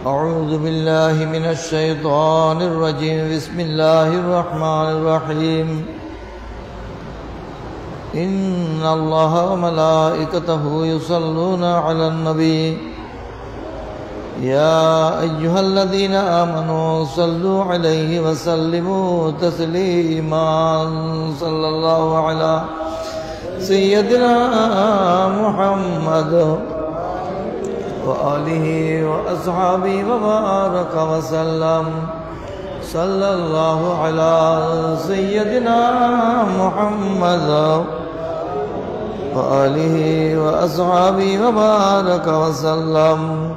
أعوذ بالله من الشيطان الرجيم بسم الله الرحمن الرحيم إن الله وملائكته يصلون على النبي يا أيها الذين آمنوا صلوا عليه وسلموا تسليما صلى الله على سيدنا محمد وآله وأصحابه وبارك وسلم صلى الله على سيدنا محمد وآله وأصحابه وبارك وسلم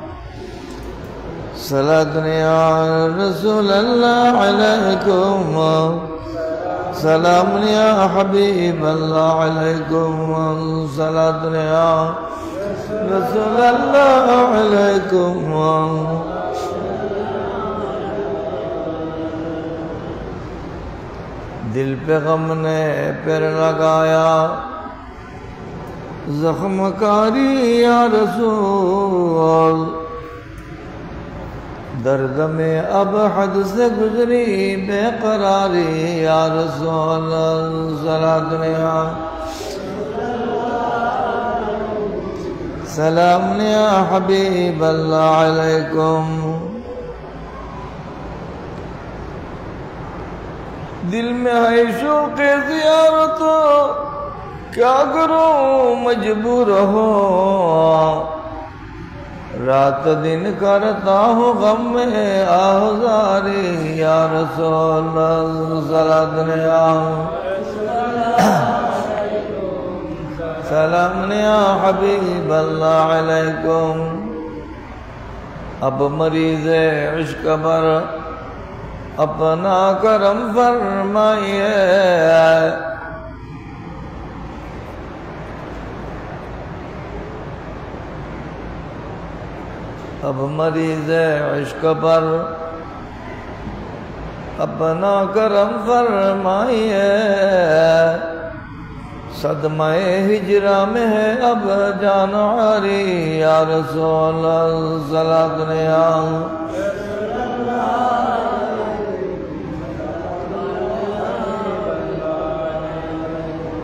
صلاة يا رسول الله عليكم سلام يا حبيب الله عليكم صلاة يا رسول اللہ علیکم دل پہ غم نے پیر لگایا زخم کاری یا رسول درد میں اب حد سے گزری بے قراری یا رسول صلاۃ یا سلام یا حبیب اللہ علیکم دل میں ہے شوق زیارت کیا کروں مجبور ہو رات دن کرتا ہوں غم میں آہزاری یا رسول صلاۃ یا سلام یا حبیب اللہ علیکم اب مریض عشق پر اپنا کرم فرمائیے اب مریض عشق پر اپنا کرم فرمائیے صدمہ ہجرہ میں ہے اب جان عاری یا رسول صلاۃ یا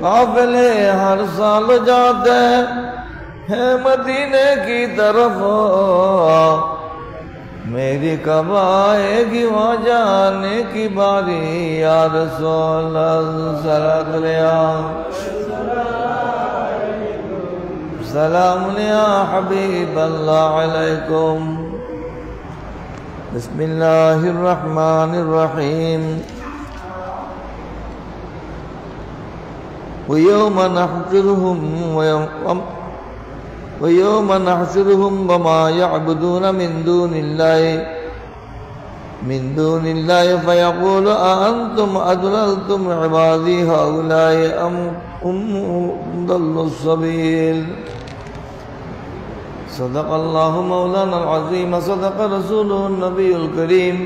قافلے ہر سال جاتے ہیں مدینے کی طرف میری کب آئے گی وہاں جانے کی باری یا رسول صلاۃ یا سلام یا حبیب اللہ علیکم بسم اللہ الرحمن الرحیم وَيَوْمَ نَحْشُرُهُمْ وَمَا يَعْبُدُونَ مِن دُونِ اللَّهِ فَيَقُولُ أَأَنْتُمْ أَضْلَلْتُمْ عِبَادِي هَؤُلَاءِ أَمْ ضَلُّوا السَّبِيلَ صدق اللہ مولانا العظیم صدق رسوله النبی الکریم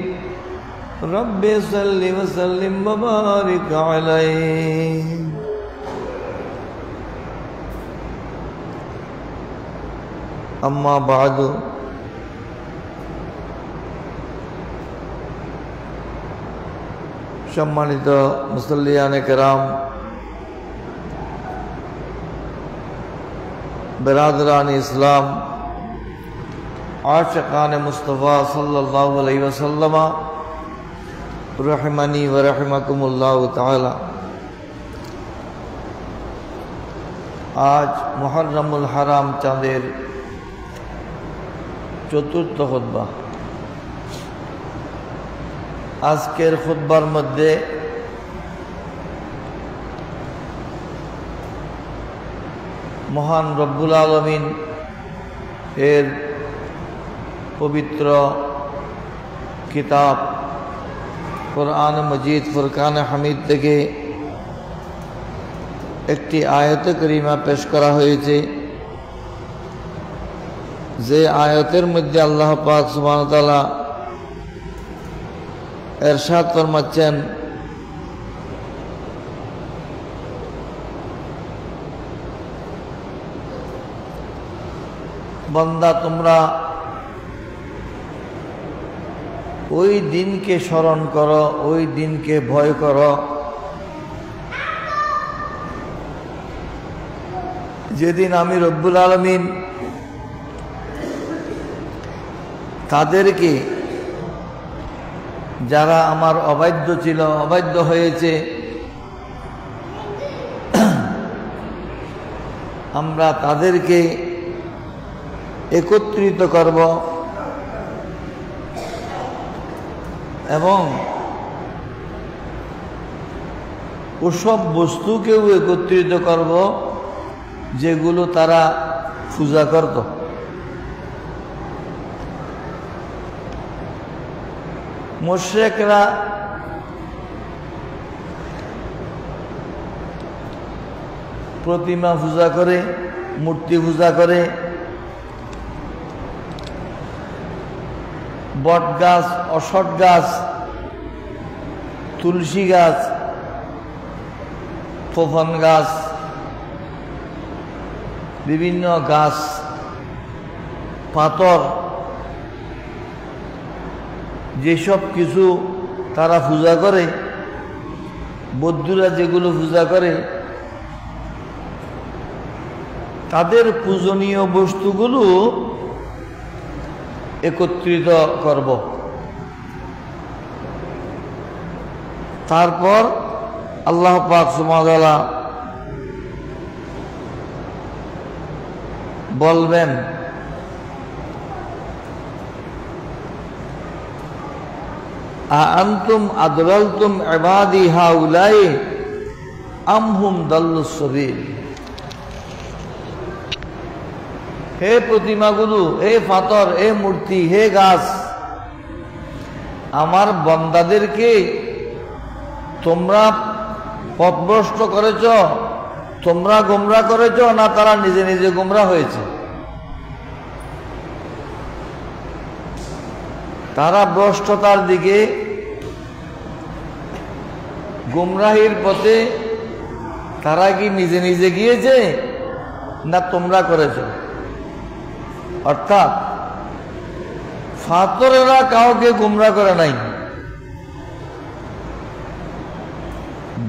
رب صلی وسلم وبارک علیہ اما بعد সম্মানিত মুসল্লিয়ানে কেরাম برادران اسلام عاشقان مصطفیٰ صلی اللہ علیہ وسلم رحمنی و رحمکم اللہ تعالی آج محرم الحرام চাঁদের চতুর্থ খুতবা আজকের খুতবার মধ্যে মহান রব্বুল আলামিন এর পবিত্র কিতাব কোরআন মজিদ ফুরকান হামিদ থেকে একটি আয়াতে কারিমা পেশ করা হয়েছে যে আয়াতের মধ্যে আল্লাহ পাক সুবহানাহু ওয়া তাআলা ইরশাদ ফরমাচ্ছেন बंदा तुमरा ওই দিনকে স্মরণ করো, ওই দিনকে ভয় করো যেদিন আমি রব্বুল আলামিন তাদেরকে, যারা আমার অবাধ্য ছিল, অবাধ্য হয়েছে, আমরা তাদেরকে একত্রিত করব এবং ওসব বস্তুকেও একত্রিত করব যেগুলো তারা পূজা করত। মুশরিকরা প্রতিমা পূজা করে, মূর্তি পূজা করে, বট গাছ, অশ্বত্থ গাছ, তুলসী গাছ, ফোফন গাছ, বিভিন্ন গাছ, পাথর, যেসব কিছু তারা পূজা করে, বৌদ্ধরা যেগুলো পূজা করে, তাদের পূজনীয় বস্তুগুলো একত্রিত করব। তারপর আল্লাহ পাক সুবহানাহু ওয়া তাআলা বলবেন, আনতুম আদলালতুম ইবাদি হাউলাই আম হুম দাল্লুস সাবিল। হে প্রতিমাগুলো, হে পাথর, হে মূর্তি, হে গাছ, আমার বান্দাদেরকে তোমরা পথভ্রষ্ট করেছ, তোমরা গোমরা করেছ, না তারা নিজে নিজে গোমরা হয়েছে? তারা ভ্রষ্টতার দিকে, গুমরাহির পথে তারা কি নিজে নিজে গিয়েছে, না তোমরা করেছ? অর্থাৎ ফাতরেরা কাউকে গুমরা করে নাই,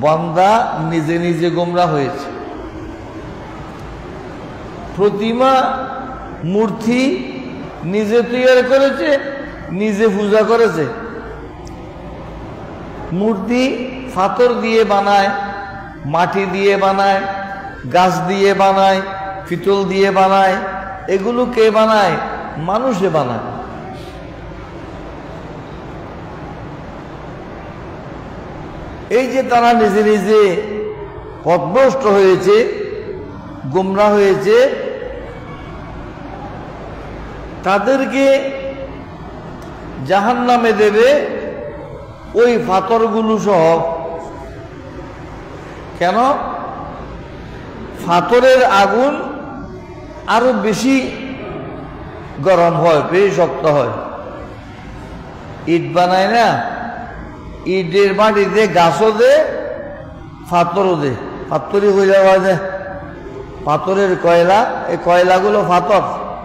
বান্দা নিজে নিজে গুমরা হয়েছে। প্রতিমা মূর্তি নিজে তৈরি করেছে, নিজে পূজা করেছে। মূর্তি পাথর দিয়ে বানায়, মাটি দিয়ে বানায়, গাছ দিয়ে বানায়, পিতল দিয়ে বানায়। এগুলো কে বানায়? মানুষে বানায়। এই যে তারা নিজে নিজে পথভ্রষ্ট হয়েছে, গোমরা হয়েছে, তাদেরকে জাহান্নামে দেবে ওই পাথরগুলো সহ। কেন? পাথরের আগুন আরো বেশি গরম হয়, বেশি শক্ত হয়। ইট বানায় না, ইটের মাটিতে গাছও দে, পাথরও দে, পাথরই হয়ে যাওয়া যায়। পাথরের কয়লা, এই কয়লাগুলো পাথর,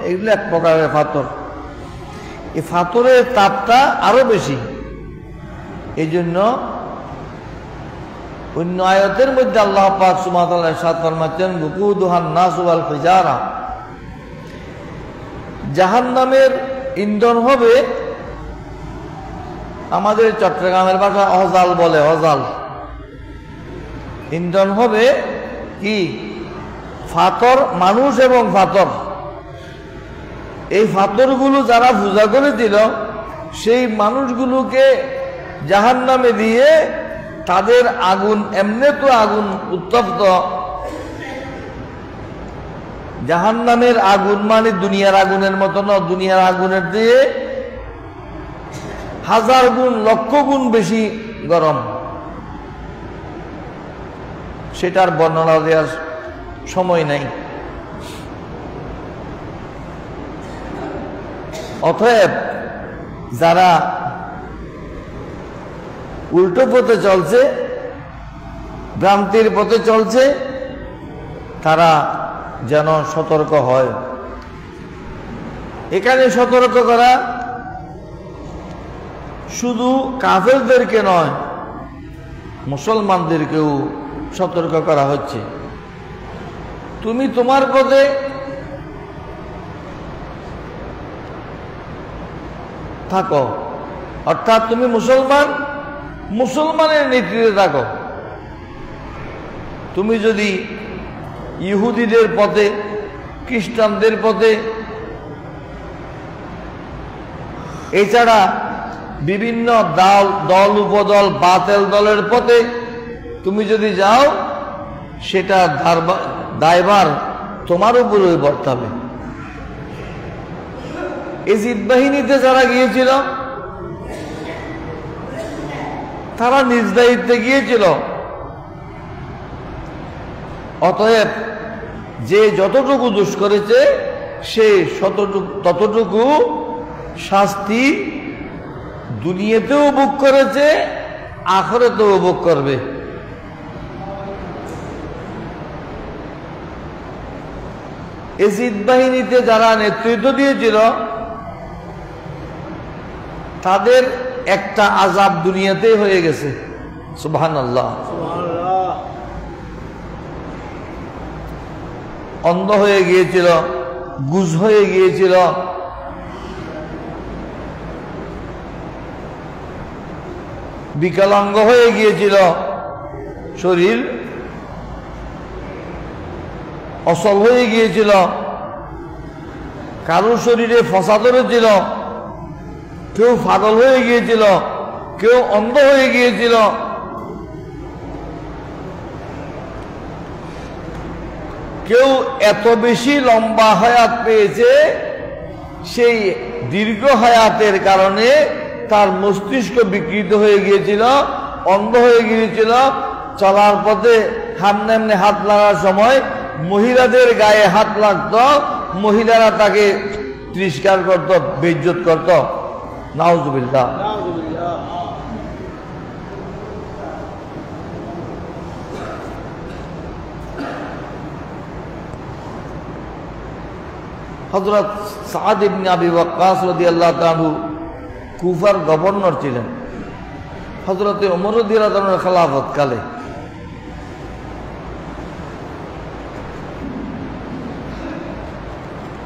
এগুলো এক প্রকারের পাথর। এই পাথরের তাপটা আরো বেশি। এই জন্য অন্য আয়াতের মধ্যে আল্লাহ পাক সুবহানাহু ওয়া তাআলা ইরশাদ ফরমাচ্ছেন, বুকুদুহান নাস ওয়াল হিজারা, জাহান্নামের ইন্ধন হবে, আমাদের চট্টগ্রামের ভাষা অজাল বলে, অজাল। ইন্ধন হবে কি? পাথর, মানুষ এবং পাথর। এই পাথরগুলো যারা পূজা করেছিল, সেই মানুষগুলোকে জাহান্নামে দিয়ে তাদের আগুন, এমনি তো আগুন উত্তপ্ত, জাহান্নামের আগুন মানে দুনিয়ার আগুনের মতো না, দুনিয়ার আগুনের দিয়ে 1000 গুণ, লক্ষ গুণ বেশি গরম। সেটার বর্ণনা দেওয়ার সময় নাই। অতএব যারা উল্টো পথে চলছে, ভ্রান্তির পথে চলছে, তারা যেন সতর্ক হয়। এখানে সতর্ক করা শুধু কাফেরদেরকে নয়, মুসলমানদেরকেও সতর্ক করা হচ্ছে। তুমি তোমার পথে থাকো, অর্থাৎ তুমি মুসলমানের নেতৃত্বে থাকো। তুমি যদি ইহুদিদের পথে, খ্রিস্টানদের পথে, এছাড়া বিভিন্ন দল উপদল বাতেল দলের পথে তুমি যদি যাও, সেটা দায়ভার তোমার উপরে বর্তাবে। এজিদ বাহিনীতে যারা গিয়েছিল তারা নিজ দায়িত্বে গিয়েছিল। অতএব যে যতটুকু দোষ করেছে সে ততটুকু শাস্তি দুনিয়াতেও ভোগ করেছে, আখিরাতেও ভোগ করবে। এজিদ বাহিনীতে যারা নেতৃত্ব দিয়েছিল তাদের একটা আযাব দুনিয়াতে হয়ে গেছে। সুবহানাল্লাহ। অন্ধ হয়ে গিয়েছিল, গুজ হয়ে গিয়েছিল, বিকলাঙ্গ হয়ে গিয়েছিল, শরীর অচল হয়ে গিয়েছিল, কারো শরীরে ফসা ধরেছিল, কেউ পাগল হয়ে গিয়েছিল, কেউ অন্ধ হয়ে গিয়েছিল। কেউ এত বেশি লম্বা হায়াত পেয়েছে, সেই দীর্ঘ হায়াতের কারণে তার মস্তিষ্ক বিকৃত হয়ে গিয়েছিল, অন্ধ হয়ে গিয়েছিল। চলার পথে সামনে হাত লাগার সময় মহিলাদের গায়ে হাত লাগত, মহিলারা তাকে তিরস্কার করত, বেইজ্জত করত। নাউজুবিল্লাহ। হযরত সাদ ইবনে আবি ওয়াক্কাস রাদিয়াল্লাহু তাআলা কুফার গভর্নর ছিলেন হযরত ওমর রাদিয়াল্লাহু তাআলার খেলাফত কালে।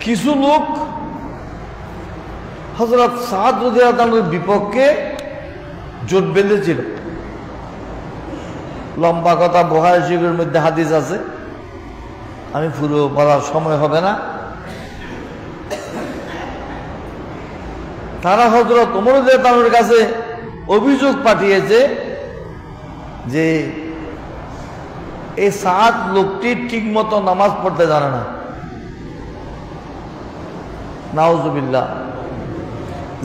কিছু লোক হযরত সাদ রাদিয়াল্লাহু তাআলার বিপক্ষে জোট বেঁধেছিল। লম্বা কথা, বুখারী শরীফের মধ্যে হাদিস আছে, আমি পুরো বলার সময় হবে না। তারা হযরত ওমর রাদিয়াল্লাহু তাআলার কাছে অভিযোগ পাঠিয়েছে যে এই সাদ লোকটি ঠিক মতো নামাজ পড়তে জানে না। নাউজুবিল্লাহ।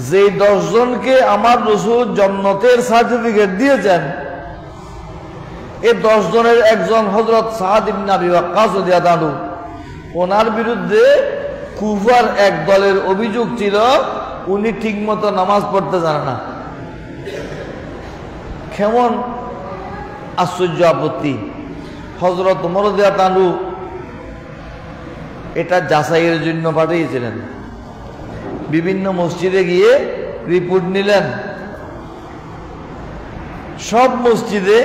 যে 10 জনকে আমার রাসূল জান্নাতের সার্টিফিকেট দিয়েছেন, এই 10 জনের একজন হযরত সাদ ইবনে আবি ওয়াক্কাস রাদিয়াল্লাহু তাআলা। ওনার বিরুদ্ধে কুফার এক দলের অভিযোগ ছিল উনি ঠিকমতো নামাজ পড়তে জানে না। কেমন আশ্চর্য আপত্তি! হযরত ওমর রাদিয়াল্লাহু তাআলা এটা যাচাইয়ের জন্য পাঠিয়েছিলেন। বিভিন্ন মসজিদে গিয়ে রিপোর্ট নিলেন। সব মসজিদে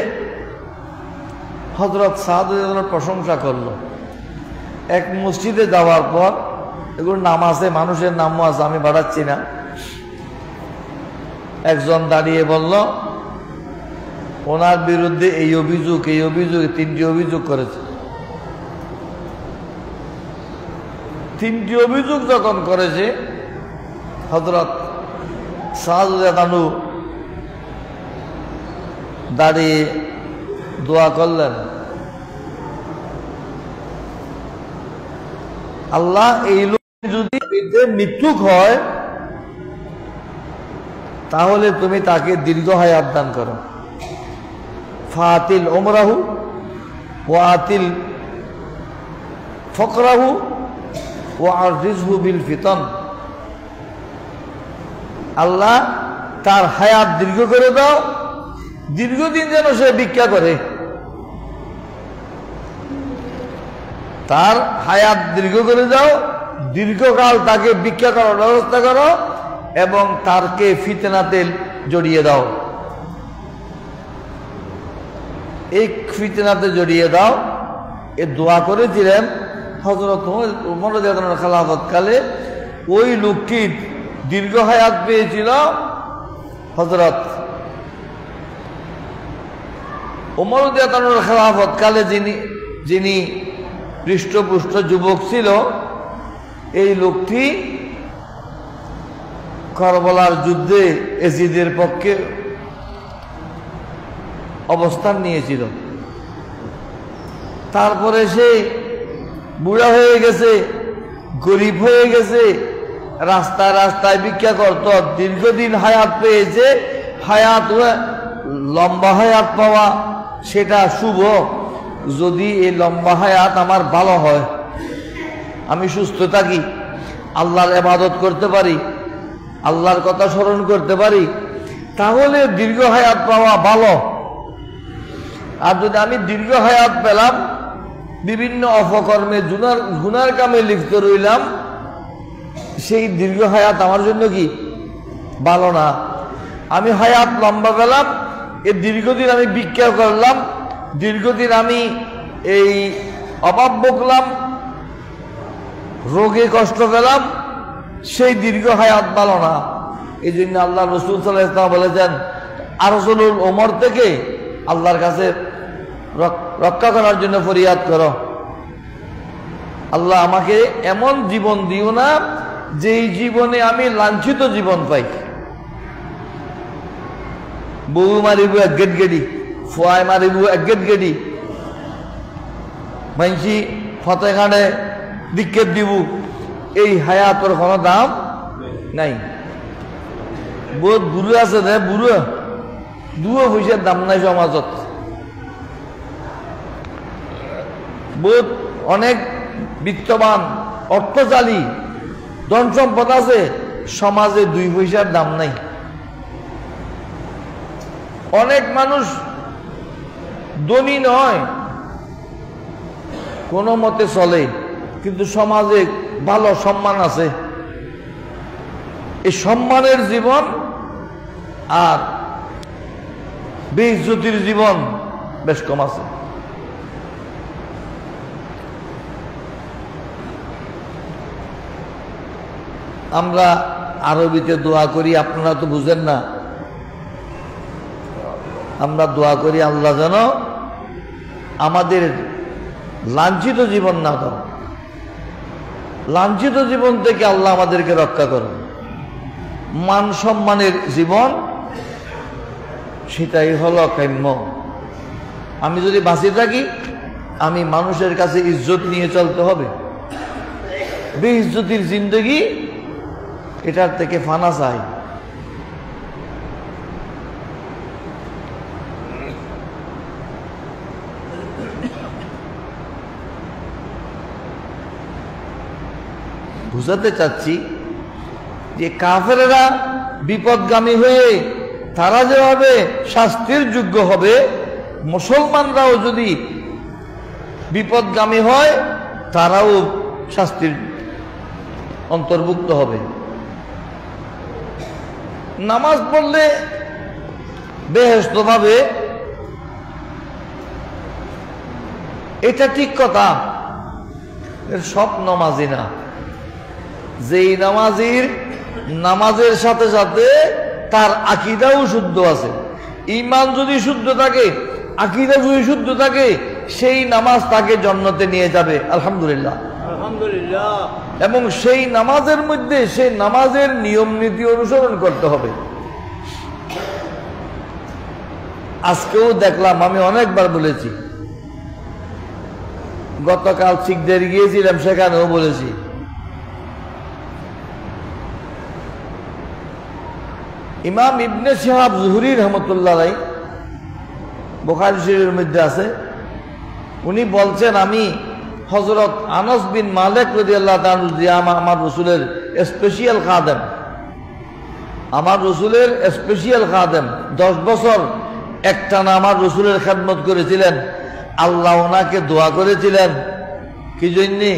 হযরত সাদ রাদিয়াল্লাহু প্রশংসা করলো। এক মসজিদে যাওয়ার পর, এগুলোর নাম আছে, মানুষের নামও আছে, আমি বাড়াচ্ছি না, একজন দাঁড়িয়ে বলল ওনার বিরুদ্ধে এই অভিযোগ 3টি অভিযোগ করেছে। 3টি অভিযোগ যখন করেছে, হযরত সাদ রাদিয়াল্লাহু দাঁড়িয়ে দোয়া করলেন, আল্লাহ এই লোক যদি মৃত্যুক হয় তাহলে তুমি তাকে দীর্ঘ হায়াত দান করো। ফাতিল উমরাহু ওয়া আতিল ফকরাহু ওয়া আরজিজহু বিল ফিতন। আল্লাহ তার হায়াত দীর্ঘ করে দাও, দীর্ঘদিন যেন সে ভিক্ষা করে। তার হায়াত দীর্ঘ করে দাও, দীর্ঘকাল তাকে ভিক্ষা করার ব্যবস্থা করো, এবং তারকে ফিতনাতে জড়িয়ে দাও, এই ফিতনাতে জড়িয়ে দাও। এ দোয়া করেছিলেন হযরত ওমর রাদিয়াল্লাহু আনহু খেলাফত কালে। ওই লোকটি দীর্ঘ হায়াত পেয়েছিল হযরত ওমর রাদিয়াল্লাহু আনহুর খেলাফত কালে, যিনি হৃষ্টপুষ্ট যুবক ছিল। এই লোকটি কারবালার যুদ্ধে এজিদের পক্ষে অবস্থান নিয়েছিল। তারপরে সে বুড়া হয়ে গেছে, গরিব হয়ে গেছে, রাস্তায় রাস্তায় ভিক্ষা করত। দীর্ঘদিন হায়াত পেয়েছে। হায়াত লম্বা হায়াত পাওয়া সেটা শুভ। যদি এই লম্বা হায়াত আমার ভালো হয়, আমি সুস্থ থাকি, আল্লাহর ইবাদত করতে পারি, আল্লাহর কথা স্মরণ করতে পারি, তাহলে দীর্ঘ হায়াত পাওয়া ভালো। আর যদি আমি দীর্ঘ হায়াত পেলাম, বিভিন্ন অপকর্মে গুনার কামে লিপ্ত রইলাম, সেই দীর্ঘ হায়াত আমার জন্য কি ভালো না। আমি হায়াত লম্বা পেলাম, এই দীর্ঘদিন আমি ভিক্ষা করলাম, দীর্ঘদিন আমি এই অভাব ভুগলাম, রোগে কষ্ট পেলাম, সেই দীর্ঘ হায়াত ভালো না। এই জন্য আল্লাহ রাসূল সাল্লাল্লাহু আলাইহি ওয়াসাল্লাম বলেছেন, আরজুলুল ওমর থেকে আল্লাহর কাছে রক্ষা করার জন্য ফরিয়াদ করো। আল্লাহ আমাকে এমন জীবন দিও না যেই জীবনে আমি লাঞ্ছিত জীবন পাই। বউ মারিব এক গেট গেডি, ফুয়ায় মারিব এক গেট গেডি, মাইনসি ফতেখানে দিক্কেত দিব, এই হায়াতর কোনো দাম নাই। বহুত বুড়ো আছে রে, বুড়ো দুয়ো পয়সার দাম নাই সমাজত। বহুত অনেক বিত্তবান অর্থশালী ধন সম্পদ আছে, সমাজে 2 পয়সার দাম নাই। অনেক মানুষ ধনী নয়, কোনো মতে চলে, কিন্তু সমাজে ভালো সম্মান আছে। এই সম্মানের জীবন আর বেইজ্জতির জীবন বেশ কম আছে। আমরা আরবিতে দোয়া করি, আপনারা তো বুঝেন না। আমরা দোয়া করি আল্লাহ যেন আমাদের লাঞ্ছিত জীবন না দাও, লাঞ্ছিত জীবন থেকে আল্লাহ আমাদেরকে রক্ষা করুন। মান সম্মানের জীবন, সেটাই হলো কাম্য। আমি যদি বাঁচে থাকি, আমি মানুষের কাছে ইজ্জত নিয়ে চলতে হবে। বেইজ্জতির জিন্দগি, এটার থেকে ফানা চাই। বুঝাতে চাচ্ছি যে কাফেরেরা বিপদগামী হয়ে তারা যেভাবে শাস্তির যোগ্য হবে, মুসলমানরাও যদি বিপদগামী হয় তারাও শাস্তির অন্তর্ভুক্ত হবে। নামাজ পড়লে বেহেশত পাবে, এটা ঠিক কথা। সব নামাজি না, যেই নামাজির নামাজের সাথে সাথে তার আকীদাও শুদ্ধ আছে। ঈমান যদি শুদ্ধ থাকে, আকীদা যদি শুদ্ধ থাকে, সেই নামাজ তাকে জান্নাতে নিয়ে যাবে। আলহামদুলিল্লাহ, আলহামদুলিল্লাহ। এবং সেই নামাজের মধ্যে সেই নামাজের নিয়ম নীতি অনুসরণ করতে হবে। আজকেও দেখলাম, আমি অনেকবার বলেছি, গতকাল শিখদের গিয়েছিলাম, সেখানেও বলেছি, ইমাম ইবনে শিহাব জুহরি রহমতুল্লাহ আলাইহি, বুখারী শরীফের মধ্যে আছে, উনি বলছেন, আমি হযরত আনাস বিন মালিক রাদিয়াল্লাহু তাআলা আমার রাসূলের স্পেশাল খাদেম, আমার রাসূলের স্পেশাল খাদেম, 10 বছর একটানা আমার রাসূলের খেদমত করেছিলেন। আল্লাহ ওনাকে দোয়া করেছিলেন কি জন্যে?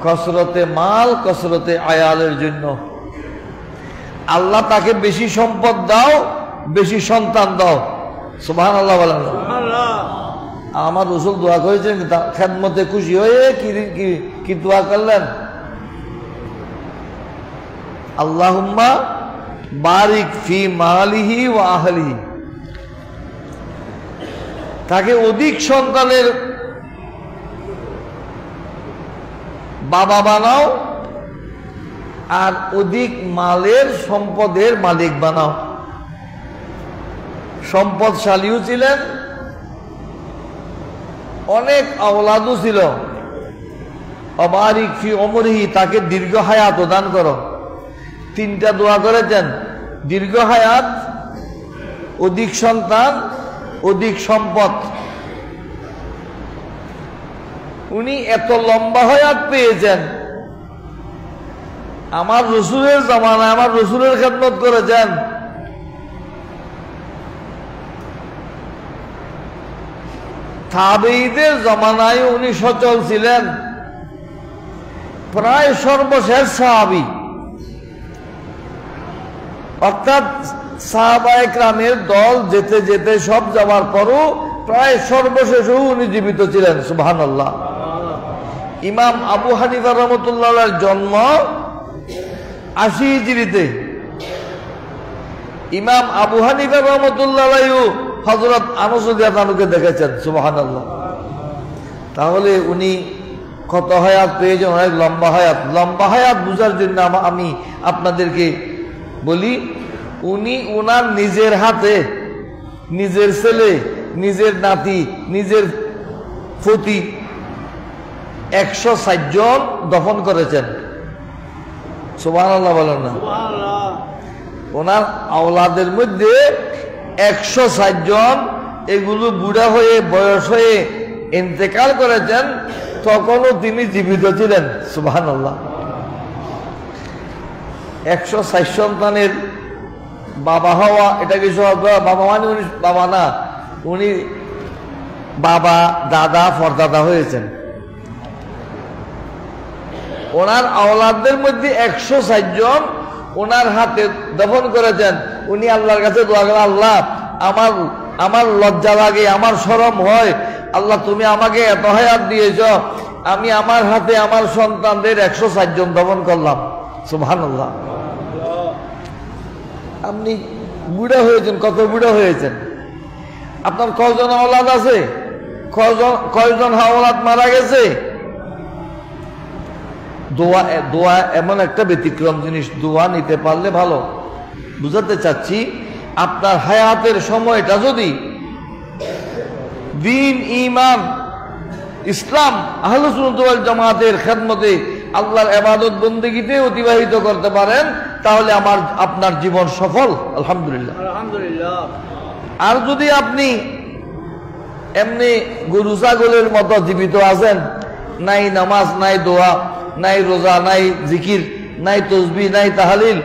কসরতে মাল, কসরতে আয়ালের জন্য। আল্লাহ তাকে বেশি সম্পদ দাও, বেশি সন্তান দাও। সুবহানাল্লাহ বলেন। আমার রাসূল দোয়া করেছেন, খেদমতে খুশি হয়ে কি দোয়া করলেন? আল্লাহুম্মা বারিক ফি মালিহি ওয়া আহলিহি, তাকে অধিক সন্তানের বাবা বানাও আর অধিক মালের সম্পদের মালিক বানাও। সম্পদশালীও ছিলেন, অনেক আওলাদও ছিল। অবারিক ফি ওমরিহি, তাকে দীর্ঘ হায়াত দান করো। তিনটা দোয়া করেছেন, দীর্ঘ হায়াত, অধিক সন্তান, অধিক সম্পদ। উনি এত লম্বা হায়াত পেয়েছেন, আমার রাসূলের জামানায় আমার রাসূলের খেদমত করেছেন। তাবেঈদের জামানায় উনি সচল ছিলেন, প্রায় সর্বশেষ সাহাবী। অর্থাৎ সাহাবায়ে কেরামের দল যেতে যেতে সব যাওয়ার পরও প্রায় সর্বশেষও উনি জীবিত ছিলেন। সুবহানাল্লাহ। ইমাম আবু হানিফা রাহমাতুল্লাহর জন্ম ৮০ হিজরিতে। ইমাম আবু হানিফা রাহমাতুল্লাহ হযরত আনাস রাদিয়াল্লাহু আনহুকে দেখেছেন। সুবহানাল্লাহ। তাহলে উনি কত হায়াত পেয়েছেন? অনেক লম্বা হায়াত। লম্বা হায়াত বুঝার জন্য আমি আপনাদেরকে বলি, উনি ওনার নিজের হাতে নিজের ছেলে, নিজের নাতি, নিজের ফতি ১৬০ জন দফন করেছেন। সুবহানাল্লাহ বলেন না? ওনার আওলাদের মধ্যে ১৬০ জন, এগুলো বুড়া হয়ে বয়স হয়ে ইন্তেকাল করেছেন, তখনও তিনি জীবিত ছিলেন। সুবহানাল্লাহ। ১৬০ সন্তানের বাবা হওয়া, এটা কিছু বাবা মানে উনি বাবা না, উনি বাবা, দাদা, পরদাদা হয়েছেন। ওনার আওলাদদের মধ্যে ১৬০ জন ওনার হাতে দফন করেছেন। উনি আল্লাহর কাছে দোয়া করেন, আল্লাহ আমার লজ্জা লাগে, আমার শরম হয়, আল্লাহ তুমি আমাকে এত হায়াত দিয়েছ, আমি আমার হাতে আমার সন্তানদের ১৬০ জন দফন করলাম। সুবহানাল্লাহ। আপনি বুড়া হয়েছেন, কত বুড়া হয়েছেন? আপনার কয়জন আওলাদ আছে? কয়জন আওলাদ মারা গেছে? দোয়া এমন একটা ব্যতিক্রম জিনিস, দোয়া নিতে পারলে ভালো। বুঝাতে চাচ্ছি, আপনার হায়াতের সময়টা যদি দ্বীন, ঈমান, ইসলাম, আহলুস সুন্নাত ওয়াল জামাতের খেদমতে, আল্লাহর ইবাদত বন্দেগীতে অতিবাহিত করতে পারেন, তাহলে আপনার জীবন সফল। আলহামদুলিল্লাহ। আর যদি আপনি এমনি গরু ছাগলের মতো জীবিত আছেন, নাই নামাজ, নাই দোয়া, নাই রোজা, নাই জিকির, নাই তসবিহ, নাই তাহলিল,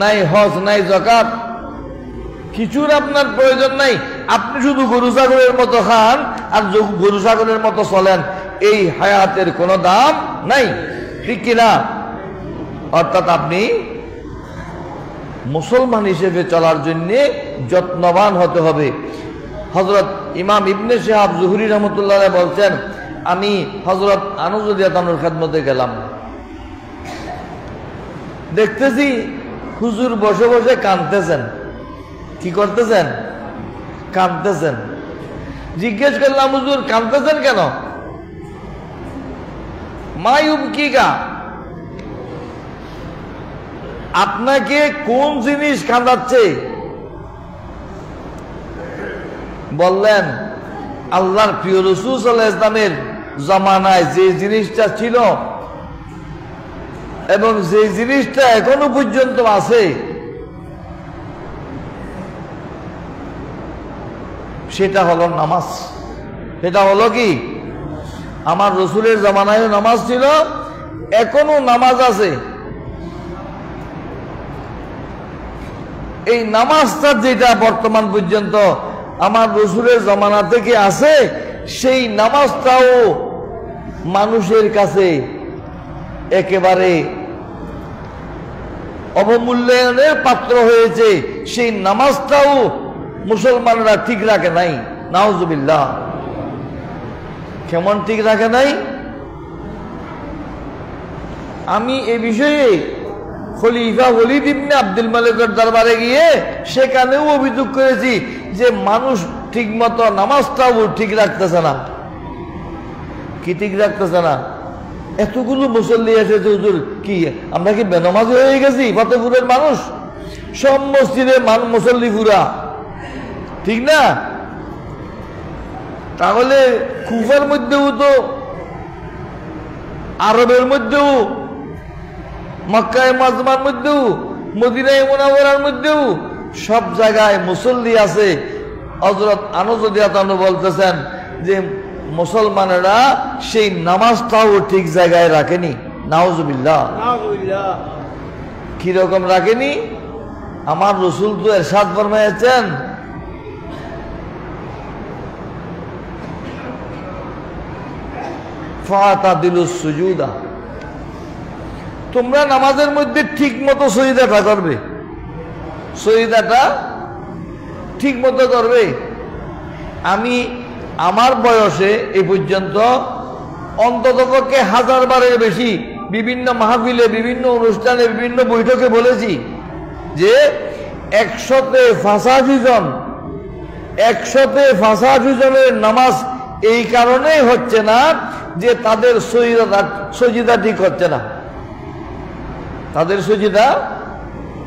নাই হজ, নাই যাকাত, কিছুর আপনার প্রয়োজন নাই, আপনি শুধু গরু ছাগলের মতো খান আর গরু ছাগলের মতো চলেন, এই হায়াতের কোনো দাম নাই, ঠিক কিনা? অর্থাৎ আপনি মুসলমান হিসেবে চলার জন্য যত্নবান হতে হবে। হযরত ইমাম ইবনে শিহাব জুহরি রাহমাতুল্লাহ আলাইহি বলছেন, আমি হযরত আনাস রাদিয়াল্লাহু আনহুর খেদমতে গেলাম, দেখতেছি হুজুর বসে বসে কাঁদতেছেন। কি করতেছেন? কাঁদতেছেন। জিজ্ঞেস করলাম, হুজুর কাঁদতেছেন কেন? মা ইউবকিকা, আপনাকে কোন জিনিস কাঁদাচ্ছে? বললেন, আল্লাহর প্রিয় রাসূল সাল্লাল্লাহু আলাইহি ওয়াসাল্লামের জামানায় যে জিনিসটা ছিল এবং যে জিনিসটা এখনো পর্যন্ত আছে, সেটা হলো নামাজ। সেটা হলো কি? আমার রাসূলের জামানায় নামাজ ছিল, এখনো নামাজ আছে। এই নামাজটা যেটা বর্তমান পর্যন্ত আমার রাসূলের জামানা থেকে আছে, সেই নামাজটাও মানুষের কাছে একেবারে অবমূল্যায়নের পাত্র হয়েছে, সেই নামাজটাও মুসলমানরা ঠিক রাখে নাই। নাউজুবিল্লাহ। কেমন ঠিক রাখে নাই? আমি এ বিষয়ে খলিফা ওলীদ ইবনে আব্দুল মালিকের দরবারে গিয়ে সেখানেও অভিযোগ করেছি যে মানুষ ঠিকমতো নামাজটাও ঠিক রাখতেছে না। কি ঠিক রাখতেছে না? এতগুলো মুসল্লি এসেছে, হুজুর কি আমরা কি বেনামাজি হয়ে গেছি? ফতেপুরের মানুষ সব মসজিদে মুসল্লি পুরা, ঠিক না? তাহলে কুফার মধ্যেও তো, আরবের মধ্যেও, মক্কায় মাজমার মধ্যেও, মদিনায়ে মুনাওয়ারার মধ্যেও সব জায়গায় মুসল্লি আছে। হযরত আনস রাদিয়াল্লাহু আনহু বলতেছেন যে মুসলমানেরা সেই নামাজটাও ঠিক জায়গায় রাখেনি। নাউজুবিল্লাহ। কিরকম রাখেনি? আমার রাসূল তো ইরশাদ ফরমায়েছেন, ফাতাদিলুস সুজুদা, তোমরা নামাজের মধ্যে ঠিক মতো সজদাটা করবে, সজদাটা ঠিক মতো করবে। আমি আমার বয়সে এই পর্যন্ত অন্ততপক্ষে 1000 বারের বেশি বিভিন্ন মাহফিলে, বিভিন্ন অনুষ্ঠানে, বিভিন্ন বৈঠকে বলেছি যে 185 জনের নামাজ এই কারণেই হচ্ছে না যে তাদের সজদা ঠিক হচ্ছে না, তাদের সজদা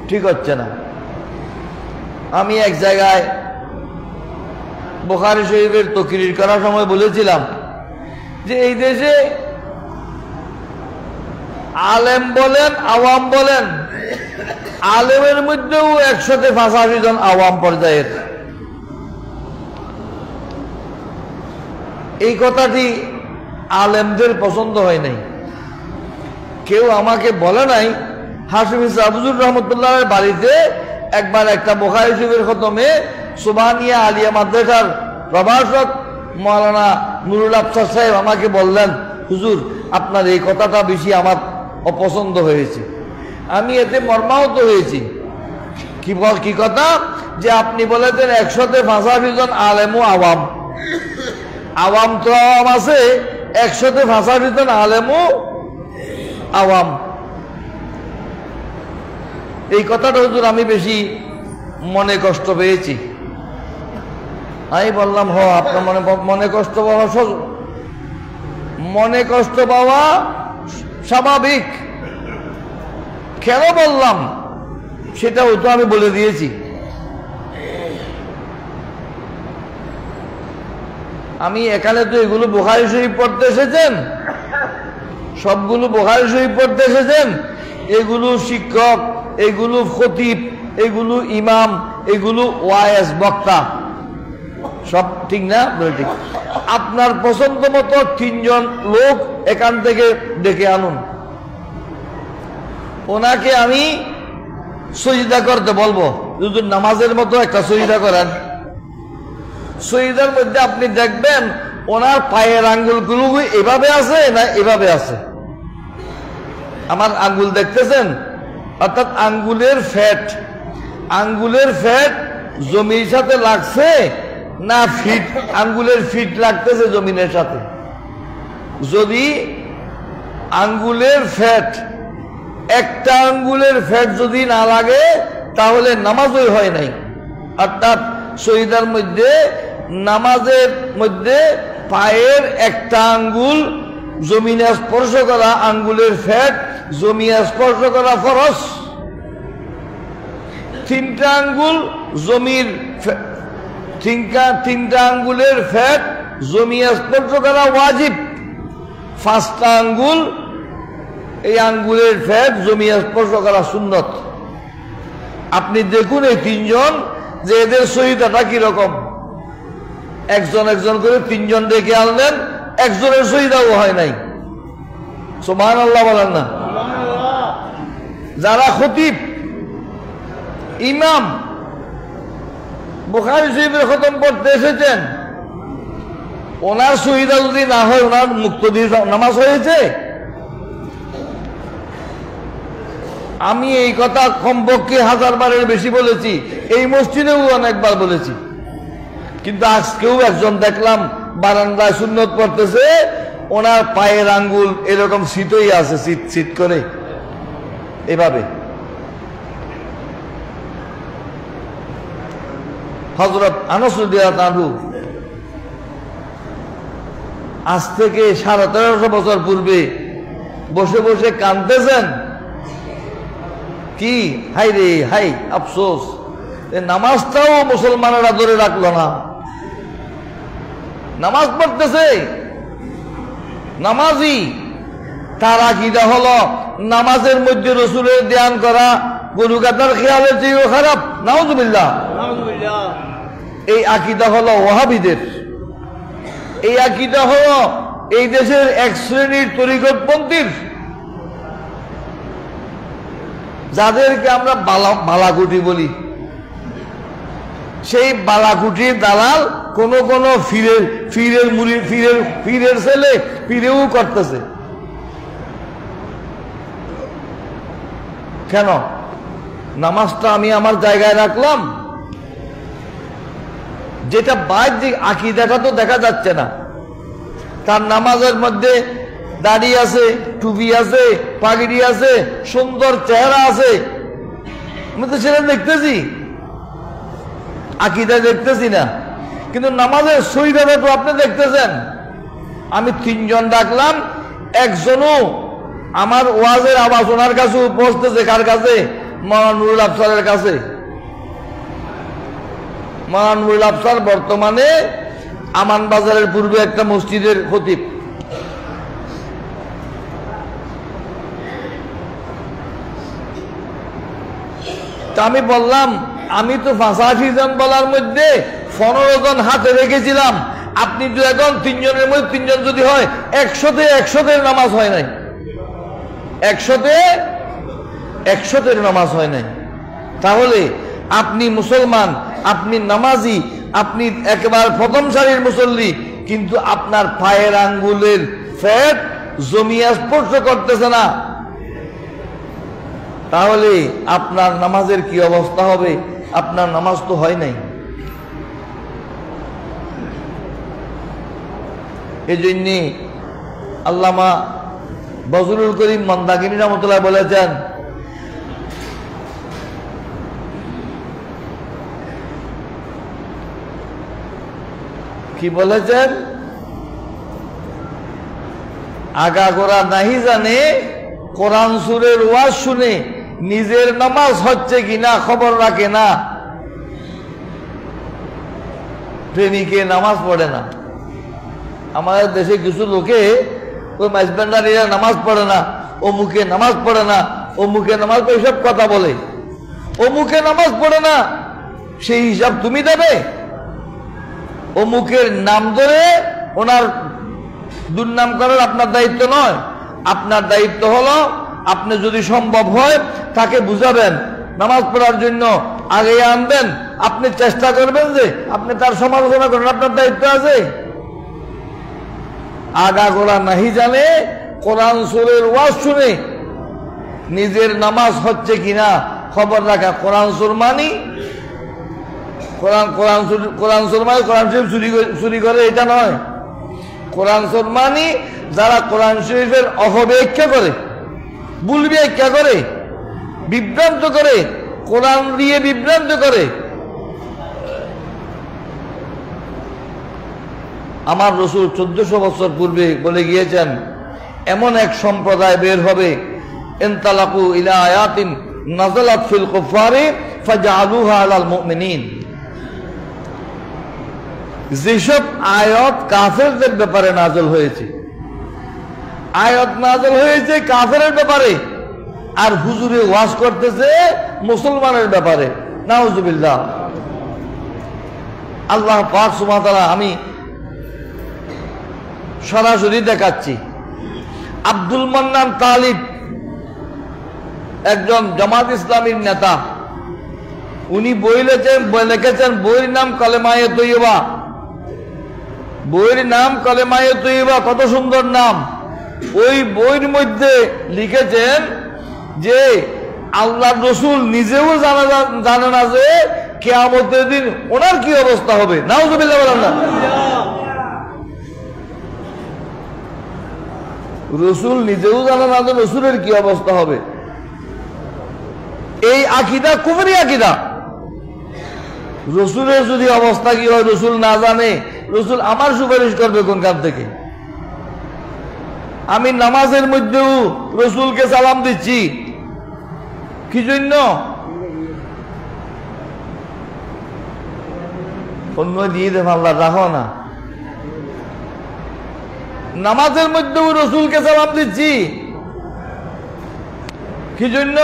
ঠিক হচ্ছে না। আমি এক জায়গায় বুখারী শরীফের তাকরীর করার সময় বলেছিলাম যে এই দেশে আলেম বলেন, আওয়াম বলেন, আলেমের মধ্যেও 185 জন আওয়াম পর্যায়ের। এই কথাটি আলেমদের পছন্দ হয় নাই। কেউ আমাকে বলে নাই, হাশিম সাবজুর রহমতুল্লাহের বাড়িতে একবার একটা বুখারী শরীফের খতমে সুবহানিয়া আলিয়া মাদ্রাসার প্রভাষক মাওলানা নুরুল আফসার সাহেব আমাকে বললেন, হুজুর আপনার এই কথাটা বেশি আমার অপছন্দ হয়েছে। আমি এতে মর্মাহত হয়েছি। কি কথা? যে আপনি বলেছেন 185 জন আলেম ও আওয়াম। আওয়াম তো আওয়াম আছে, 185 জন আলেম ও আওয়াম। এই কথাটা হুজুর আমি বেশি মনে কষ্ট পেয়েছি। আমি বললাম, আপনার মনে কষ্ট পাওয়া মনে কষ্ট পাওয়া স্বাভাবিক। কেন বললাম সেটাও তো আমি বলে দিয়েছি। আমি এখানে তো এগুলো বুখারী শরীফ পড়তে এসেছেন, সবগুলো বুখারী শরীফ পড়তে এসেছেন। এগুলো শিক্ষক, এগুলো খতিব, এগুলো ইমাম, এগুলো ওয়াইজ বক্তা, সব ঠিক না? ঠিক। আপনার পছন্দ মতো 3 জন লোক এখান থেকে ডেকে আনুন, ওনাকে আমি সজদা করতে বলবো। যদি নামাজের মতো একটা সজদা করেন, সজদার মধ্যে আপনি দেখবেন ওনার পায়ের আঙ্গুলগুলো এভাবে আছে না এভাবে আছে। আমার আঙ্গুল দেখতেছেন? অর্থাৎ আঙ্গুলের ফ্যাট জমির সাথে লাগছে না ফিট, আঙ্গুলের ফিট লাগতেছে জমিনের সাথে। যদি আঙ্গুলের ফ্যাট, একটা আঙ্গুলের ফ্যাট যদি না লাগে তাহলে নামাজই হয় নাই। অর্থাৎ সজদার মধ্যে, নামাজের মধ্যে পায়ের একটা আঙ্গুল জমিনে স্পর্শ করা, আঙ্গুলের ফ্যাট জমিনে স্পর্শ করা ফরজ। 3টা আঙ্গুল জমির, 3টা আঙ্গুলের ফ্যাট জমিনে স্পর্শ করা ওয়াজিব। 5টা আঙ্গুল, এই আঙ্গুলের ফ্যাট জমিনে স্পর্শ করা সুন্নত। আপনি দেখুন এই 3 জন যে এদের সজদাটা কিরকম। একজন করে 3 জন ডেকে আনলেন, একজনের সজদাও হয় নাই। সুবহানাল্লাহ বলেন না? যারা খতিব, ইমাম, বুখারী শরীফের খতম পড়তে এসেছেন, ওনার সজদা যদি না হয়, ওনার মুক্ত দিয়ে নামাজ হয়েছে? আমি এই কথা কমপক্ষে 1000 বারের বেশি বলেছি, এই মসজিদেও অনেকবার বলেছি। কিন্তু আজকেও একজন দেখলাম বারান্দায় সুন্নত পড়তেছে, ওনার পায়ের আঙ্গুল এরকম শীতই আছে, শীত শীত করে এভাবে। হযরত আনাস রাদিয়াল্লাহু আনহু আজ থেকে 1350 বছর পূর্বে বসে বসে কাঁদতেছেন, কি হাই রে হাই, আফসোস নামাজটাও মুসলমানেরা ধরে রাখলো না। নামাজ পড়তেছে, নামাজি, তার আকীদা হলো নামাজের মধ্যে রসুলের ধ্যান করা গরু গাদার খেয়ালের চেয়েও খারাপ। নাউযুবিল্লাহ। এই আকীদা হলো ওয়াহাবিদের, এই আকীদা হলো এই দেশের এক শ্রেণীর তরিকতপন্থীর, যাদেরকে আমরা বালাকুটি বলি। সেই বালাকুটির দালাল কোন কোন ফিরের ছেলে ফিরেও করতেছে। কেন? নামাজটা আমি আমার জায়গায় রাখলাম, যেটা বাহ্যিক আকীদাটা তো দেখা যাচ্ছে না। তার নামাজের মধ্যে দাড়ি আছে, টুপি আছে, পাগড়ি আছে, সুন্দর চেহারা আছে, আমি তো সেটা দেখতেছি, আকীদা দেখতেছি না। কিন্তু নামাজের সহিভাবে তো আপনি দেখতেছেন। আমি 3 জন ডাকলাম, একজনও আমার ওয়াজের আওয়াজ ওনার কাছে পৌঁছতেছে। কার কাছে? মাওলানা নুরুল আফসারের কাছে। মাওলানা নুরুল আফসার বর্তমানে আমান বাজারের পূর্বে একটা মসজিদের খতিব। তা আমি বললাম, আমি তো 85 জন বলার মধ্যে 15 জন হাতে রেখেছিলাম, আপনি তো এখন 3 জনের মধ্যে 3 জন যদি হয় 100তে নামাজ হয় নাই, 100তে নামাজ হয় নাই। তাহলে আপনি মুসলমান, আপনি নামাজি, আপনি একেবারে প্রথম সারির মুসল্লি, কিন্তু আপনার পায়ের আঙ্গুলের ফ্যাট জমিয়া স্পর্শ করতেছে না, তাহলে আপনার নামাজের কি অবস্থা হবে? আপনার নামাজ তো হয় নাই। এই জন্য আল্লামা বজলুল করিম মন্দাকিনী রহমতুল্লাহ বলেছেন, কি বলেছেন? আগাগোড়া নাহি জানে, কোরআন সুরের ওয়াজ শুনে নিজের নামাজ হচ্ছে কিনা খবর রাখে না, প্রেমিকে নামাজ পড়ে না। আমাদের দেশে কিছু লোকে ওই মাইজবান্ডারিরা নামাজ পড়ে না, ও মুখে নামাজ পড়ে না, ও মুখে নামাজ পড়ে, সব কথা বলে। ও মুখে নামাজ পড়ে না, সেই হিসাব তুমি দেবে? ও মুখের নাম ধরে ওনার দুর্নাম করার আপনার দায়িত্ব নয়। আপনার দায়িত্ব হলো, আপনি যদি সম্ভব হয় তাকে বুঝাবেন, নামাজ পড়ার জন্য আগে আনবেন, আপনি চেষ্টা করবেন যে আপনি তার সমালোচনা করেন, আপনার দায়িত্ব আছে। আগাগোড়া নাহি জানে, কোরআন সুরের ওয়াজ শুনে নিজের নামাজ হচ্ছে কিনা খবর রাখা। কোরআন সুর মানি, কোরআন সুর মানে কোরআন শরীফ চুরি করে এটা নয়। কোরআন সুর মানি যারা কোরআন শরীফের অপব্যাখ্যা করে, ভুল ব্যাখ্যা করে, বিভ্রান্ত করে, কোরআন দিয়ে বিভ্রান্ত করে। আমার রাসূল 1400 বছর পূর্বে বলে গিয়েছেন, এমন এক সম্প্রদায় বের হবে, ইনতালাকু ইলা আয়াতিন নাযালাত ফিল কুফারি ফাজআলুহা আলাল মুমিনিন। যেসব আয়াত কাফেরদের ব্যাপারে নাযিল হয়েছে, আয়াত নাযিল হয়েছে কাফেরের ব্যাপারে, আর হুজুরে ওয়াজ করতেছে মুসলমানের ব্যাপারে। নাউযুবিল্লাহ। আল্লাহ পাক সুবহানাহু ওয়া তাআলা, আমি সরাসরি দেখাচ্ছি, আব্দুল মান্নান তালিব একজন জামাত ইসলামীর নেতা, উনি বই লিখেছেন, বইয়ের নাম কালেমায়ে তৈয়বা। বইয়ের নাম কালেমায়ে তৈয়বা, কত সুন্দর নাম। ওই বইয়ের মধ্যে লিখেছেন যে আল্লাহ রসুল নিজেও জানে না যে কিয়ামতের দিন ওনার কি অবস্থা হবে। নাউজুবিল্লাহ বলেন না। রসুল নিজেও জানে না যে রসুলের কি অবস্থা হবে। এই আকীদা কুফরি আকীদা। রসুলের যদি অবস্থা কি হয় রসুল না জানে, রসুল আমার সুপারিশ করবে কোন কাম থেকে? আমি নামাজের মধ্যেও রসুলকে সালাম দিচ্ছি, কি জন্য? অন্য দিয়ে দেব আল্লাহ, রাখো না। নামাজের মধ্যেও রসুলকে সালাম দিচ্ছি, কি জন্য?